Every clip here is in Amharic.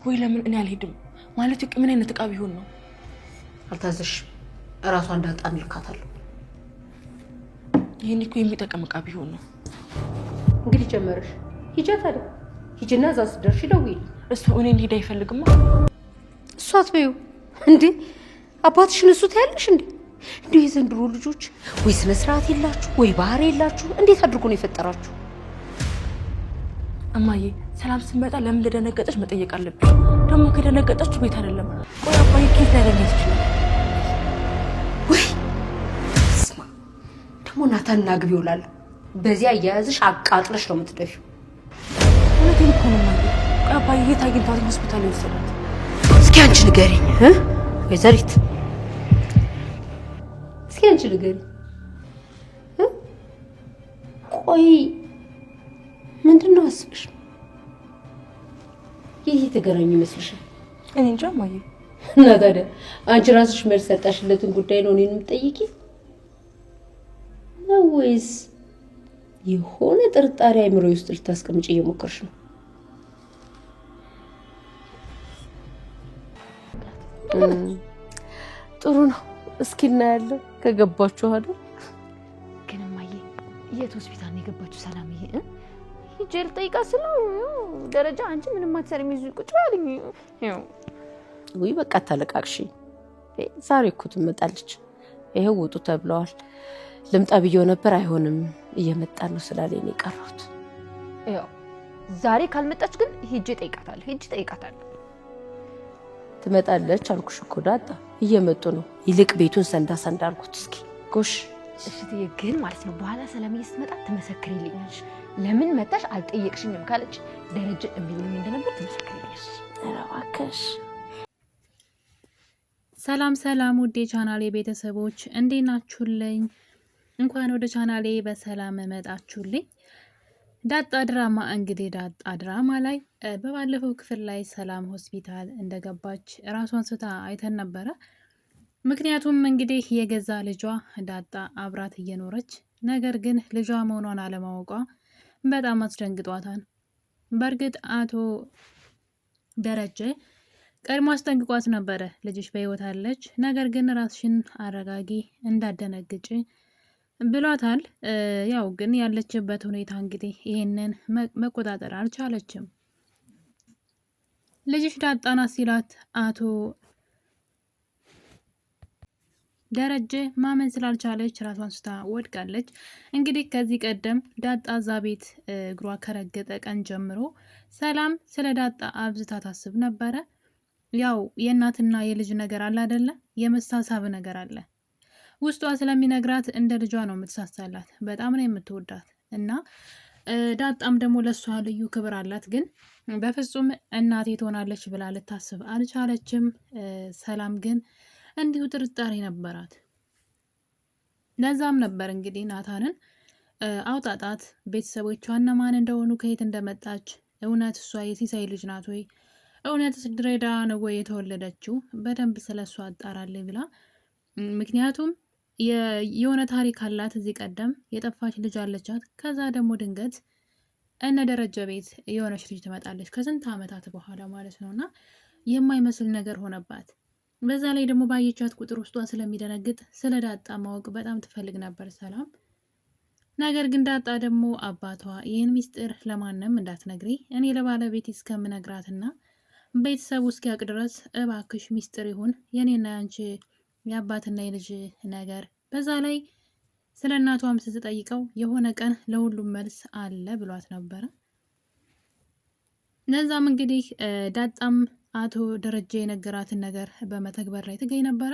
ቆይ ለምን እኔ አልሄድም ማለት ምን አይነት ዕቃ ቢሆን ነው? አልታዘሽ ራሷ እንዳጣን ልካታለሁ። ይሄን እኮ የሚጠቅም ዕቃ ቢሆን ነው። እንግዲህ ጀመረሽ ሂጂ ታዲያ ሂጂና እዛ ስትደርሺ ደውዪ። እሱ እኔን ሄዳ አይፈልግማ። እሱ አትበይው እንዴ አባትሽን እሱ ታያለሽ እንዴ? እንዴ የዘንድሮ ልጆች ወይ ስነ ስርዓት የላችሁ ወይ ባህሪ የላችሁ። እንዴት አድርጎ ነው የፈጠራችሁ? እማዬ ሰላም ስትመጣ ለምን እንደደነገጠች መጠየቅ አለብሽ። ደግሞ ከደነገጠች ቤት አይደለም። ቆይ አባዬ ኬት ላይ ያገኘት ይችላል? ወይ ስማ ደግሞ ናታንና ግቢ ይውላል። በዚያ አያያዝሽ አቃጥለሽ ነው የምትደፊው። እውነቴን እኮ ነው እማዬ። ቆይ አባዬ የት አግኝቷት ሆስፒታል የወሰዳት? እስኪ አንቺ ንገሪኝ ወይዘሪት፣ እስኪ አንቺ ንገሪኝ። ቆይ ምንድነው አስብሽ? ይሄ የተገናኙ ይመስልሻል? እኔ እንጃ እማዬ። እና ታዲያ አንቺ ራስሽ መልስ ሰጣሽለትን ጉዳይ ነው እኔን የምትጠይቂ ነው ወይስ የሆነ ጥርጣሬ አይምሮ ውስጥ ልታስቀምጪ እየሞከርሽ ነው? ጥሩ ነው። እስኪ እናያለን ከገባችሁ አይደል? ግን እማዬ የት ሆስፒታል ነው የገባችሁ ሰላምዬ? ሂጅ ልጠይቃት ስለው ደረጃ አንቺ ምንም አትሰሪም ይዙ ቁጭ አለኝ። ወይ በቃ ታለቃቅሽ። ዛሬ እኮ ትመጣለች። ይሄው ውጡ ተብለዋል። ልምጣ ብዬው ነበር አይሆንም እየመጣን ነው ስላለኝ ነው የቀረሁት። ያው ዛሬ ካልመጣች ግን ሂጅ ጠይቃታለሁ። ሂጅ ጠይቃታለሁ። ትመጣለች አልኩሽ እኮ ዳጣ። እየመጡ ነው። ይልቅ ቤቱን ሰንዳ አድርጉት እስኪ። ጎሽ እሺ ግን ማለት ነው በኋላ ሰላምዬ ስትመጣ ትመሰክሪልኛለሽ። ለምን መጣሽ አልጠየቅሽኝም ካለች ደረጃ እምቢልኝ እንደነበር ትመሰክሪልኛለሽ። እባክሽ። ሰላም ውዴ ቻናሌ ቤተሰቦች እንዴት ናችሁልኝ? እንኳን ወደ ቻናሌ በሰላም መጣችሁልኝ። ዳጣ ድራማ እንግዲህ ዳጣ ድራማ ላይ በባለፈው ክፍል ላይ ሰላም ሆስፒታል እንደገባች ራሷን ስታ አይተን ነበረ። ምክንያቱም እንግዲህ የገዛ ልጇ ዳጣ አብራት እየኖረች ነገር ግን ልጇ መሆኗን አለማወቋ በጣም አስደንግጧታል። በእርግጥ አቶ ደረጀ ቀድሞ አስጠንቅቋት ነበረ፣ ልጅሽ በህይወት አለች፣ ነገር ግን ራስሽን አረጋጊ እንዳደነግጭ ብሏታል። ያው ግን ያለችበት ሁኔታ እንግዲህ ይሄንን መቆጣጠር አልቻለችም። ልጅሽ ዳጣ ናት ሲላት አቶ ደረጀ ማመን ስላልቻለች ራሷን ስታ ወድቃለች። እንግዲህ ከዚህ ቀደም ዳጣ እዛ ቤት እግሯ ከረገጠ ቀን ጀምሮ ሰላም ስለ ዳጣ አብዝታ ታስብ ነበረ። ያው የእናትና የልጅ ነገር አለ አይደለ? የመሳሳብ ነገር አለ። ውስጧ ስለሚነግራት እንደ ልጇ ነው የምትሳሳላት። በጣም ነው የምትወዳት እና ዳጣም ደግሞ ለሷ ልዩ ክብር አላት። ግን በፍጹም እናቴ ትሆናለች ብላ ልታስብ አልቻለችም። ሰላም ግን እንዲሁ ጥርጣሬ ነበራት። ለዛም ነበር እንግዲህ ናታንን አውጣጣት፣ ቤተሰቦቿ እነማን እንደሆኑ፣ ከየት እንደመጣች፣ እውነት እሷ የሲሳይ ልጅ ናት ወይ፣ እውነት ድሬዳዋ ነው ወይ የተወለደችው፣ በደንብ ስለሷ አጣራለች ብላ ምክንያቱም የሆነ ታሪክ አላት። እዚህ ቀደም የጠፋች ልጅ አለቻት። ከዛ ደግሞ ድንገት እነ ደረጀ ቤት የሆነች ልጅ ትመጣለች ከስንት ዓመታት በኋላ ማለት ነውና የማይመስል ነገር ሆነባት። በዛ ላይ ደግሞ ባየቻት ቁጥር ውስጧ ስለሚደነግጥ ስለ ዳጣ ማወቅ በጣም ትፈልግ ነበር ሰላም። ነገር ግን ዳጣ ደግሞ አባቷ ይህን ሚስጥር ለማንም እንዳትነግሪ እኔ ለባለቤት እስከምነግራትና ቤተሰቡ እስኪያውቅ ድረስ እባክሽ ሚስጥር ይሁን የኔና ያንቺ የአባትና የልጅ ነገር። በዛ ላይ ስለ እናቷም ስትጠይቀው የሆነ ቀን ለሁሉም መልስ አለ ብሏት ነበረ። ለዛም እንግዲህ ዳጣም አቶ ደረጀ የነገራትን ነገር በመተግበር ላይ ትገኝ ነበረ።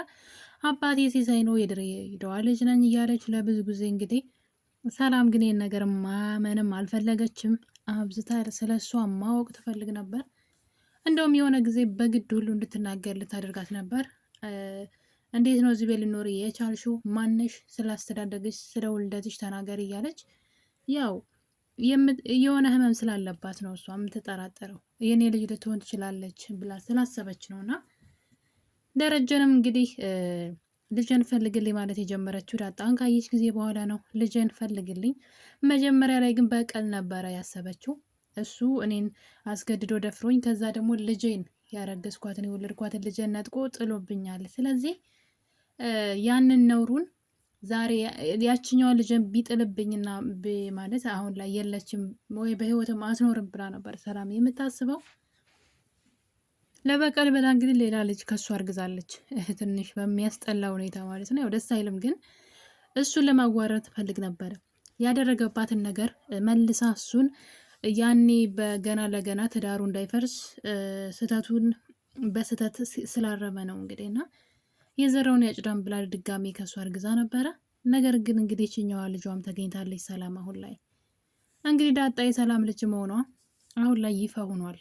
አባቴ ሲሳይ ነው የድሬዳዋ ልጅ ነኝ እያለች ለብዙ ጊዜ እንግዲህ ሰላም ግን ይህን ነገር ማመንም አልፈለገችም። አብዝታ ስለሷ ማወቅ ትፈልግ ነበር። እንደውም የሆነ ጊዜ በግድ ሁሉ እንድትናገር ልታደርጋት ነበር። እንዴት ነው እዚህ ቤት ልኖር የቻልሽው? ማነሽ? ስላስተዳደግሽ፣ ስለ ውልደትሽ ተናገር እያለች ያው የሆነ ህመም ስላለባት ነው እሷ የምትጠራጠረው። የኔ ልጅ ልትሆን ትችላለች ብላ ስላሰበች ነውና ደረጀንም እንግዲህ ልጅን ፈልግልኝ ማለት የጀመረችው ዳጣን ካየች ጊዜ በኋላ ነው። ልጅን ፈልግልኝ። መጀመሪያ ላይ ግን በቀል ነበረ ያሰበችው። እሱ እኔን አስገድዶ ደፍሮኝ ከዛ ደግሞ ልጄን ያረገዝኳትን የወለድኳትን ልጅ ነጥቆ ጥሎብኛል። ስለዚህ ያንን ነውሩን ዛሬ ያችኛዋ ልጅን ቢጥልብኝና ማለት አሁን ላይ የለችም ወይ በህይወትም አትኖርም ብላ ነበር ሰላም የምታስበው። ለበቀል ብላ እንግዲህ ሌላ ልጅ ከሱ አርግዛለች። ትንሽ በሚያስጠላ ሁኔታ ማለት ነው። ያው ደስ አይልም፣ ግን እሱን ለማዋረድ ትፈልግ ነበር። ያደረገባትን ነገር መልሳ እሱን ያኔ በገና ለገና ትዳሩ እንዳይፈርስ ስህተቱን በስህተት ስላረመ ነው እንግዲህ እና የዘራውን ያጭዳን ብላ ድጋሚ ከሱ አርግዛ ነበረ። ነገር ግን እንግዲህ ችኛዋ ልጇም ተገኝታለች ሰላም። አሁን ላይ እንግዲህ ዳጣ የሰላም ልጅ መሆኗ አሁን ላይ ይፋ ሆኗል።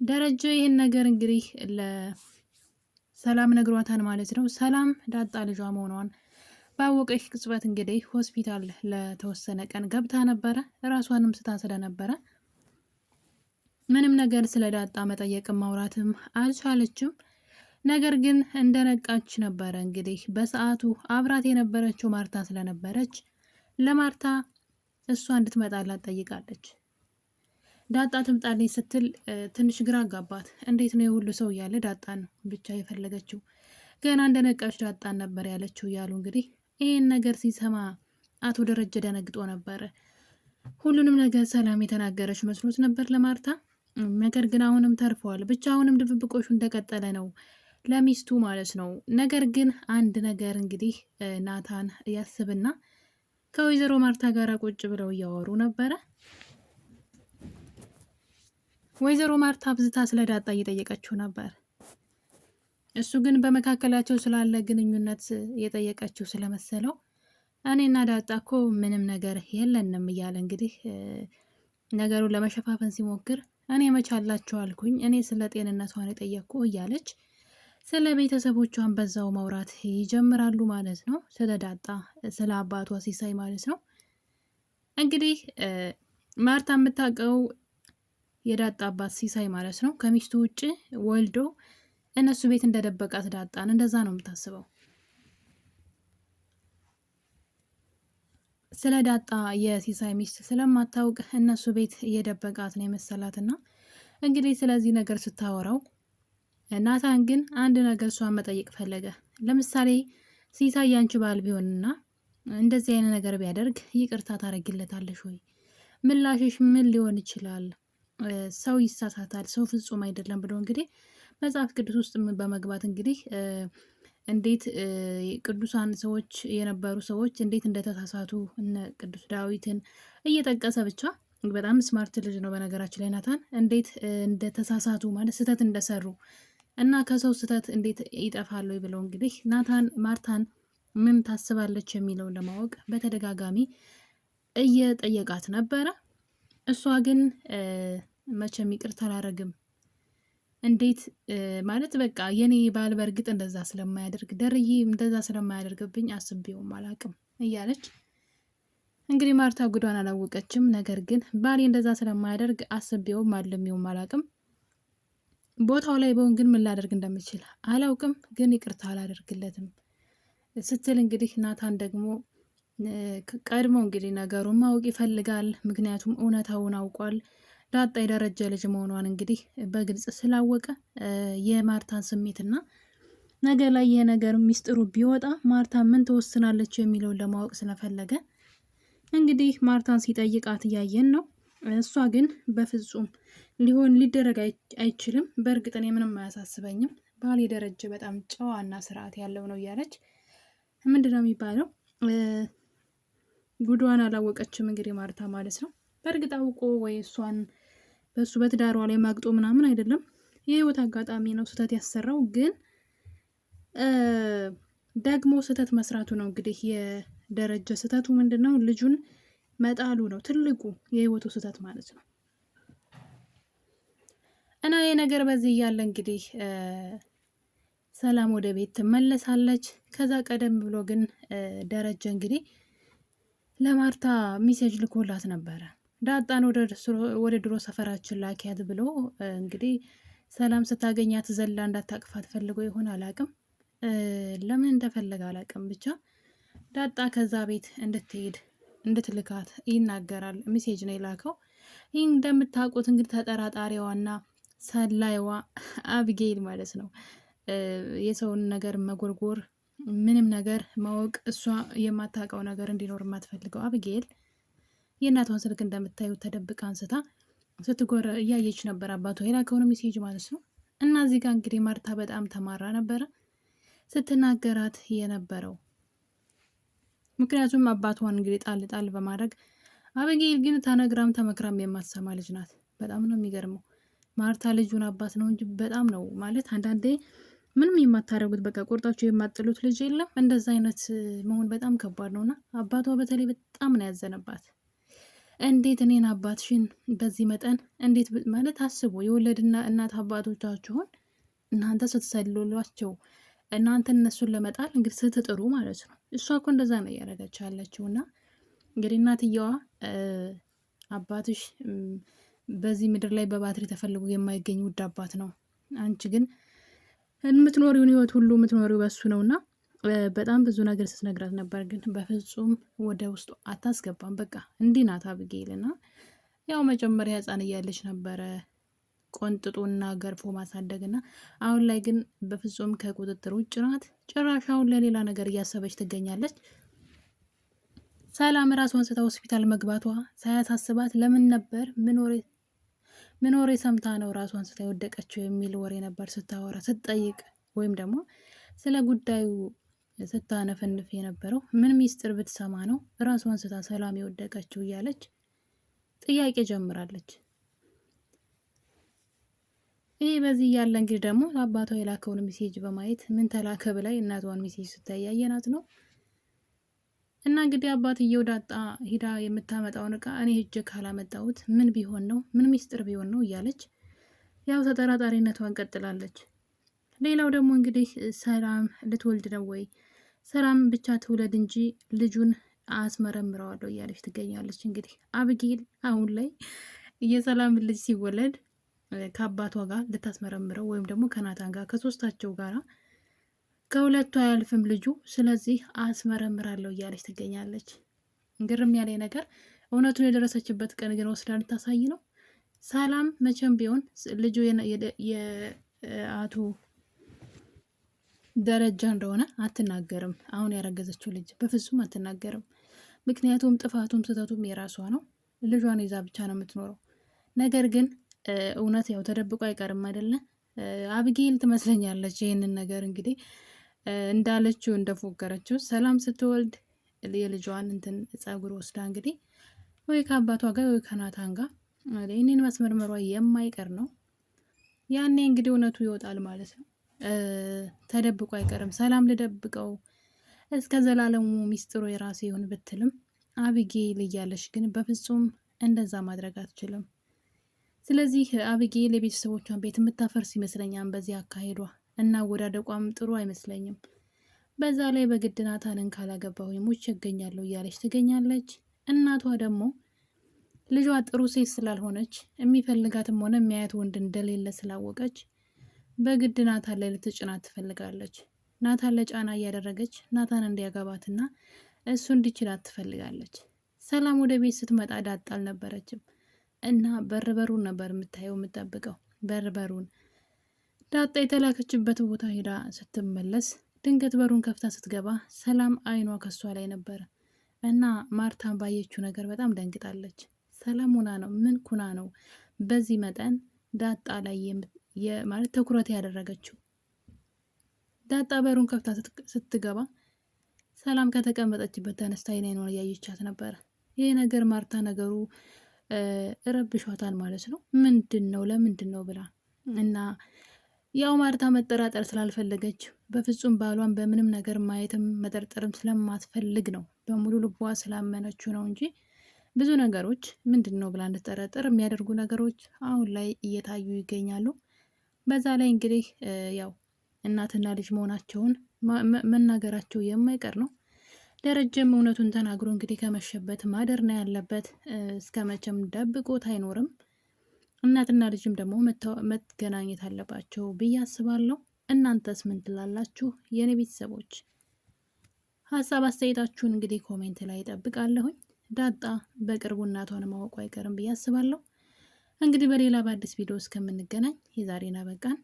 ደረጀ ይህን ነገር እንግዲህ ለሰላም ነግሯታል ማለት ነው። ሰላም ዳጣ ልጇ መሆኗን ባወቀች ቅጽበት እንግዲህ ሆስፒታል ለተወሰነ ቀን ገብታ ነበረ። ራሷንም ስታ ስለነበረ ምንም ነገር ስለ ዳጣ መጠየቅም ማውራትም አልቻለችም። ነገር ግን እንደነቃች ነበረ እንግዲህ በሰዓቱ አብራት የነበረችው ማርታ ስለነበረች ለማርታ እሷ እንድትመጣላት ጠይቃለች። ዳጣ ትምጣልኝ ስትል ትንሽ ግራ አጋባት። እንዴት ነው የሁሉ ሰው እያለ ዳጣን ብቻ የፈለገችው? ገና እንደነቃች ዳጣን ነበር ያለችው እያሉ እንግዲህ ይህን ነገር ሲሰማ አቶ ደረጀ ደነግጦ ነበረ። ሁሉንም ነገር ሰላም የተናገረች መስሎት ነበር ለማርታ። ነገር ግን አሁንም ተርፈዋል። ብቻ አሁንም ድብብቆሹ እንደቀጠለ ነው ለሚስቱ ማለት ነው። ነገር ግን አንድ ነገር እንግዲህ ናታን ያስብና ከወይዘሮ ማርታ ጋር ቁጭ ብለው እያወሩ ነበረ። ወይዘሮ ማርታ አብዝታ ስለ ዳጣ እየጠየቀችው ነበር። እሱ ግን በመካከላቸው ስላለ ግንኙነት የጠየቀችው ስለመሰለው እኔና ዳጣ እኮ ምንም ነገር የለንም እያለ እንግዲህ ነገሩን ለመሸፋፈን ሲሞክር እኔ መቻላቸው አልኩኝ፣ እኔ ስለ ጤንነቷን የጠየቅኩ እያለች ስለ ቤተሰቦቿን በዛው ማውራት ይጀምራሉ ማለት ነው። ስለ ዳጣ ስለ አባቷ ሲሳይ ማለት ነው። እንግዲህ ማርታ የምታውቀው የዳጣ አባት ሲሳይ ማለት ነው ከሚስቱ ውጭ ወልዶ እነሱ ቤት እንደደበቃት ዳጣን እንደዛ ነው የምታስበው። ስለ ዳጣ የሲሳይ ሚስት ስለማታውቅ እነሱ ቤት እየደበቃት ነው የመሰላትና እንግዲህ ስለዚህ ነገር ስታወራው ናታን ግን አንድ ነገር እሷን መጠየቅ ፈለገ። ለምሳሌ ሲሳይ ያንቺ ባል ቢሆንና እንደዚህ አይነት ነገር ቢያደርግ ይቅርታ ታረጊለታለሽ ወይ? ምላሽሽ ምን ሊሆን ይችላል? ሰው ይሳሳታል፣ ሰው ፍጹም አይደለም ብሎ እንግዲህ መጽሐፍ ቅዱስ ውስጥ በመግባት እንግዲህ እንዴት ቅዱሳን ሰዎች የነበሩ ሰዎች እንዴት እንደተሳሳቱ እነ ቅዱስ ዳዊትን እየጠቀሰ ብቻ በጣም ስማርት ልጅ ነው በነገራችን ላይ ናታን። እንዴት እንደተሳሳቱ ማለት ስህተት እንደሰሩ እና ከሰው ስህተት እንዴት ይጠፋሉ ብለው እንግዲህ ናታን ማርታን ምን ታስባለች የሚለውን ለማወቅ በተደጋጋሚ እየጠየቃት ነበረ። እሷ ግን መቼም ይቅርታ አላረግም፣ እንዴት ማለት በቃ የኔ ባል በእርግጥ እንደዛ ስለማያደርግ ደርዬ እንደዛ ስለማያደርግብኝ አስቤውም አላቅም እያለች እንግዲህ ማርታ ጉዷን አላወቀችም። ነገር ግን ባሌ እንደዛ ስለማያደርግ አስቤውም አልሜውም አላቅም፣ ቦታው ላይ በሆን ግን ምን ላደርግ እንደምችል አላውቅም፣ ግን ይቅርታ አላደርግለትም ስትል እንግዲህ ናታን ደግሞ ቀድሞ እንግዲህ ነገሩን ማወቅ ይፈልጋል። ምክንያቱም እውነታውን አውቋል። ዳጣ የደረጀ ልጅ መሆኗን እንግዲህ በግልጽ ስላወቀ የማርታን ስሜትና ነገ ላይ ይሄ ነገር ሚስጥሩ ቢወጣ ማርታ ምን ትወስናለች የሚለውን ለማወቅ ስለፈለገ እንግዲህ ማርታን ሲጠይቃት እያየን ነው። እሷ ግን በፍጹም ሊደረግ አይችልም፣ በእርግጥ እኔ ምንም አያሳስበኝም፣ ባል የደረጀ በጣም ጨዋና ስርዓት ያለው ነው እያለች ምንድነው የሚባለው ጉዷን አላወቀችም እንግዲህ ማርታ ማለት ነው። በእርግጥ አውቆ ወይ እሷን በሱ በትዳሯ ላይ ማግጦ ምናምን አይደለም፣ የህይወት አጋጣሚ ነው ስህተት ያሰራው። ግን ደግሞ ስህተት መስራቱ ነው እንግዲህ የደረጀ ስህተቱ ምንድን ነው? ልጁን መጣሉ ነው ትልቁ የህይወቱ ስህተት ማለት ነው። እና ይህ ነገር በዚህ እያለ እንግዲህ ሰላም ወደ ቤት ትመለሳለች። ከዛ ቀደም ብሎ ግን ደረጀ እንግዲህ ለማርታ ሚሴጅ ልኮላት ነበረ። ዳጣን ወደ ድሮ ሰፈራችን ላኪያት ብሎ እንግዲህ ሰላም ስታገኛት ዘላ እንዳታቅፋት ፈልጎ ይሆን አላቅም፣ ለምን እንደፈለገ አላቅም። ብቻ ዳጣ ከዛ ቤት እንድትሄድ እንድትልካት ይናገራል። ሚሴጅ ነው የላከው። ይህ እንደምታውቁት እንግዲህ ተጠራጣሪዋና ሰላይዋ አብጌል ማለት ነው። የሰውን ነገር መጎርጎር፣ ምንም ነገር ማወቅ፣ እሷ የማታውቀው ነገር እንዲኖር የማትፈልገው አብጌል የእናቷን ስልክ እንደምታዩት ተደብቃ አንስታ ስትጎረ እያየች ነበር፣ አባቷ የላከውን ሜሴጅ ማለት ነው። እና እዚህ ጋር እንግዲህ ማርታ በጣም ተማራ ነበረ ስትናገራት የነበረው። ምክንያቱም አባቷን እንግዲህ ጣል ጣል በማድረግ አብጌል ግን ተነግራም ተመክራም የማትሰማ ልጅ ናት። በጣም ነው የሚገርመው። ማርታ ልጁን አባት ነው እንጂ በጣም ነው ማለት አንዳንዴ ምንም የማታደርጉት በቃ ቆርጣችሁ የማጥሉት ልጅ የለም። እንደዛ አይነት መሆን በጣም ከባድ ነውና አባቷ በተለይ በጣም ነው ያዘነባት። እንዴት እኔን አባትሽን በዚህ መጠን እንዴት ማለት አስቡ። የወለድና እናት አባቶቻችሁን እናንተ ስትሰልሏቸው እናንተ እነሱን ለመጣል እንግዲህ ስትጥሩ ማለት ነው። እሷ እኮ እንደዛ ነው እያደረገች ያለችው። እና እንግዲህ እናትየዋ አባትሽ በዚህ ምድር ላይ በባትሪ ተፈልጎ የማይገኝ ውድ አባት ነው፣ አንቺ ግን የምትኖሪውን ህይወት ሁሉ የምትኖሪው በሱ ነው እና በጣም ብዙ ነገር ስትነግራት ነበር። ግን በፍጹም ወደ ውስጡ አታስገባም። በቃ እንዲህ ናት አብጌል። እና ያው መጀመሪያ ህፃን እያለች ነበረ ቆንጥጦና ገርፎ ማሳደግና አሁን ላይ ግን በፍጹም ከቁጥጥር ውጭ ናት። ጭራሽ አሁን ለሌላ ነገር እያሰበች ትገኛለች። ሰላም ራሷን ስታ ሆስፒታል መግባቷ ሳያሳስባት ለምን ነበር ምን ወሬ ሰምታ ነው ራሷን ስታ የወደቀችው የሚል ወሬ ነበር ስታወራ ስትጠይቅ፣ ወይም ደግሞ ስለ ጉዳዩ ስታነፈንፍ የነበረው ምን ሚስጥር ብትሰማ ነው ራሷን ስታ ሰላም የወደቀችው እያለች ጥያቄ ጀምራለች። ይህ በዚህ ያለ እንግዲህ ደግሞ አባቷ የላከውን ሜሴጅ በማየት ምን ተላከ ብላይ እናቷን ሜሴጅ ስታያየናት ነው። እና እንግዲህ አባትየው ዳጣ ሂዳ የምታመጣውን እቃ እኔ ሄጄ ካላመጣሁት ምን ቢሆን ነው ምን ሚስጥር ቢሆን ነው እያለች ያው ተጠራጣሪነቷን ቀጥላለች። ሌላው ደግሞ እንግዲህ ሰላም ልትወልድ ነው ወይ ሰላም ብቻ ትውለድ እንጂ ልጁን አስመረምረዋለሁ እያለች ትገኛለች። እንግዲህ አብጌል አሁን ላይ የሰላም ልጅ ሲወለድ ከአባቷ ጋር ልታስመረምረው ወይም ደግሞ ከናታን ጋር ከሶስታቸው ጋራ ከሁለቱ አያልፍም ልጁ፣ ስለዚህ አስመረምራለሁ እያለች ትገኛለች። ግርም ያለ ነገር እውነቱን የደረሰችበት ቀን ግን ወስዳ ልታሳይ ነው። ሰላም መቼም ቢሆን ልጁ የአቶ ደረጃ እንደሆነ አትናገርም። አሁን ያረገዘችው ልጅ በፍጹም አትናገርም። ምክንያቱም ጥፋቱም ስህተቱም የራሷ ነው። ልጇን ይዛ ብቻ ነው የምትኖረው። ነገር ግን እውነት ያው ተደብቆ አይቀርም አይደለ? አብጌል ትመስለኛለች ይህንን ነገር እንግዲህ እንዳለችው እንደፎገረችው ሰላም ስትወልድ የልጇን እንትን ጸጉር ወስዳ እንግዲህ ወይ ከአባቷ ጋር ወይ ከናታን ጋር ይህንን ማስመርመሯ የማይቀር ነው። ያኔ እንግዲህ እውነቱ ይወጣል ማለት ነው። ተደብቆ አይቀርም። ሰላም ልደብቀው እስከ ዘላለሙ ሚስጥሩ የራሴ ይሁን ብትልም አብጌል እያለች ግን በፍጹም እንደዛ ማድረግ አትችልም። ስለዚህ አብጌል የቤተሰቦቿን ቤት የምታፈርስ ይመስለኛል በዚህ አካሄዷ እና አወዳደቋም ጥሩ አይመስለኝም። በዛ ላይ በግድ ናታንን ካላገባሁኝ ሙች እገኛለሁ እያለች ትገኛለች። እናቷ ደግሞ ልጇ ጥሩ ሴት ስላልሆነች የሚፈልጋትም ሆነ የሚያያት ወንድ እንደሌለ ስላወቀች በግድ ናታን ላይ ልትጭናት ትፈልጋለች። ናታን ለጫና እያደረገች ናታን እንዲያገባትና እሱ እንዲችላት ትፈልጋለች። ሰላም ወደ ቤት ስትመጣ ዳጣ አልነበረችም እና በርበሩን ነበር የምታየው የምጠብቀው በርበሩን። ዳጣ የተላከችበት ቦታ ሄዳ ስትመለስ ድንገት በሩን ከፍታ ስትገባ ሰላም አይኗ ከሷ ላይ ነበረ እና ማርታን ባየችው ነገር በጣም ደንግጣለች። ሰላም ሁና ነው ምን ኩና ነው በዚህ መጠን ዳጣ ላይ ማለት ትኩረት ያደረገችው? ዳጣ በሩን ከፍታ ስትገባ ሰላም ከተቀመጠችበት ተነስታ አይኗን እያየቻት ነበረ። ይሄ ነገር ማርታ ነገሩ ረብሿታል ማለት ነው። ምንድን ነው ለምንድን ነው ብላ እና ያው ማርታ መጠራጠር ስላልፈለገች በፍጹም ባሏን በምንም ነገር ማየትም መጠርጠርም ስለማትፈልግ ነው። በሙሉ ልቧ ስላመነችው ነው እንጂ ብዙ ነገሮች ምንድን ነው ብላ እንድትጠረጥር የሚያደርጉ ነገሮች አሁን ላይ እየታዩ ይገኛሉ። በዛ ላይ እንግዲህ ያው እናትና ልጅ መሆናቸውን መናገራቸው የማይቀር ነው። ደረጀም እውነቱን ተናግሮ እንግዲህ ከመሸበት ማደር ነው ያለበት። እስከ መቼም ደብቆት አይኖርም። እናትና ልጅም ደግሞ መገናኘት አለባቸው ብዬ አስባለሁ። እናንተስ ምን ትላላችሁ? የኔ ቤተሰቦች ሀሳብ አስተያየታችሁን እንግዲህ ኮሜንት ላይ እጠብቃለሁኝ። ዳጣ በቅርቡ እናቷን ማወቁ አይቀርም ብዬ አስባለሁ። እንግዲህ በሌላ በአዲስ ቪዲዮ እስከምንገናኝ የዛሬን አበቃን።